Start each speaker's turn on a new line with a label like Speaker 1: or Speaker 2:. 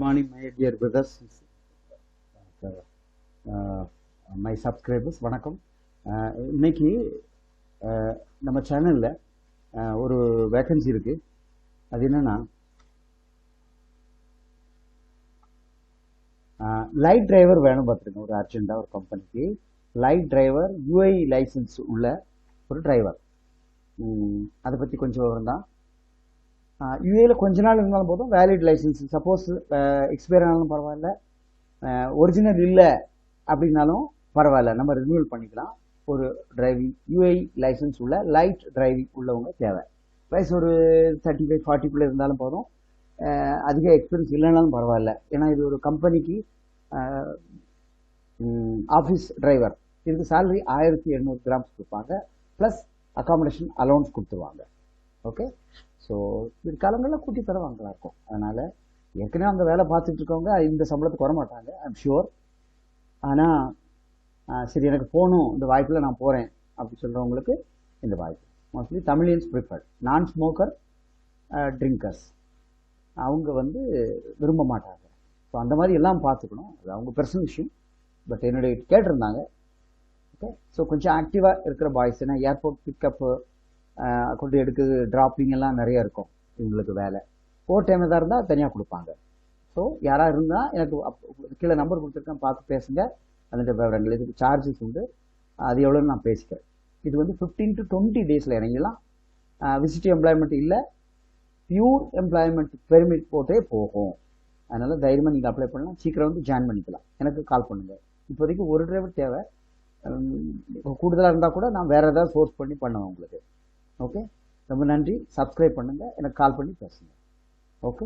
Speaker 1: morning, my dear brothers, my subscribers. வணக்கம். இன்னைக்கு நம்ம சேனலில் ஒரு வேக்கன்சி இருக்குது. அது என்னென்னா லைட் டிரைவர் வேணும் பார்த்துருங்க. ஒரு அர்ஜென்ட்டாக ஒரு கம்பெனிக்கு லைட் டிரைவர் யூஐ லைசன்ஸ் உள்ள ஒரு டிரைவர். அதை பற்றி கொஞ்சம் விவரம் தான். யூஏல கொஞ்ச நாள் இருந்தாலும் போதும், வேலிட் லைசன்ஸ். சப்போஸ் எக்ஸ்பயர் ஆனாலும் பரவாயில்ல, ஒரிஜினல் இல்லை அப்படின்னாலும் பரவாயில்ல, நம்ம ரினியூவல் பண்ணிக்கலாம். ஒரு டிரைவிங் யூஐ லைசன்ஸ் உள்ள லைட் டிரைவிங் உள்ளவங்க தேவை. வயசு ஒரு 35-40 இருந்தாலும் போதும். அதிக எக்ஸ்பீரியன்ஸ் இல்லைனாலும் பரவாயில்ல. ஏன்னா இது ஒரு கம்பெனிக்கு ஆஃபீஸ் டிரைவர். இதுக்கு சேலரி 1800 கிராம்ஸ் கொடுப்பாங்க, ப்ளஸ் அகாமடேஷன் அலௌன்ஸ் கொடுத்துருவாங்க. ஓகே, ஸோ இது காலங்களில் கூட்டி தருவாங்களா இருக்கும். அதனால் ஏற்கனவே அந்த வேலை பார்த்துட்டு இருக்கவங்க இந்த சம்பளத்துக்கு வர மாட்டாங்க, ஐம் ஷுவர். ஆனால் சரி, எனக்கு போகணும், இந்த வாய்ப்பில் நான் போகிறேன் அப்படி சொல்கிறவங்களுக்கு இந்த வாய்ப்பு. Mostly Tamilians preferred. நான் ஸ்மோக்கர் ட்ரிங்கர்ஸ் அவங்க விரும்ப மாட்டாங்க. ஸோ அந்த மாதிரி எல்லாம் பார்த்துக்கணும். அது அவங்க பர்சனல் இஷ்யூ. பட் என்னுடைய கேட்டிருந்தாங்க. ஓகே, ஸோ கொஞ்சம் ஆக்டிவாக இருக்கிற பாய்ஸ், ஏன்னா ஏர்போர்ட் பிக்கப்பு கொண்டு எடுக்குது, ட்ராப்பிங் எல்லாம் நிறைய இருக்கும் இவங்களுக்கு வேலை. ஓவர் டைம் எதாவது இருந்தால் தனியாக கொடுப்பாங்க. ஸோ யாராக இருந்தால் எனக்கு கீழே நம்பர் கொடுத்துருக்கேன், பார்த்து பேசுங்க. அதுன்ற விவரங்கள், இதுக்கு சார்ஜஸ் உண்டு, அது எவ்வளோன்னு நான் பேசிக்கிறேன். இது 15 to 20 டேஸில் இறங்கிடலாம். விசிட் எம்ப்ளாய்மெண்ட் இல்லை, பியூர் எம்ப்ளாய்மெண்ட் பெர்மிட் போட்டே போகும். அதனால் தைரியமாக நீங்கள் அப்ளை பண்ணலாம். சீக்கிரம் ஜாயின் பண்ணிக்கலாம். எனக்கு கால் பண்ணுங்கள். இப்போதைக்கு ஒரு டிரைவர் தேவை. கூடுதலாக இருந்தால் கூட நான் வேறு ஏதாவது சோர்ஸ் பண்ணி பண்ணுவேன் உங்களுக்கு. ஓகே, ரொம்ப நன்றி. சப்ஸ்கிரைப் பண்ணுங்கள், எனக்கு கால் பண்ணி பேசுங்க. ஓகே.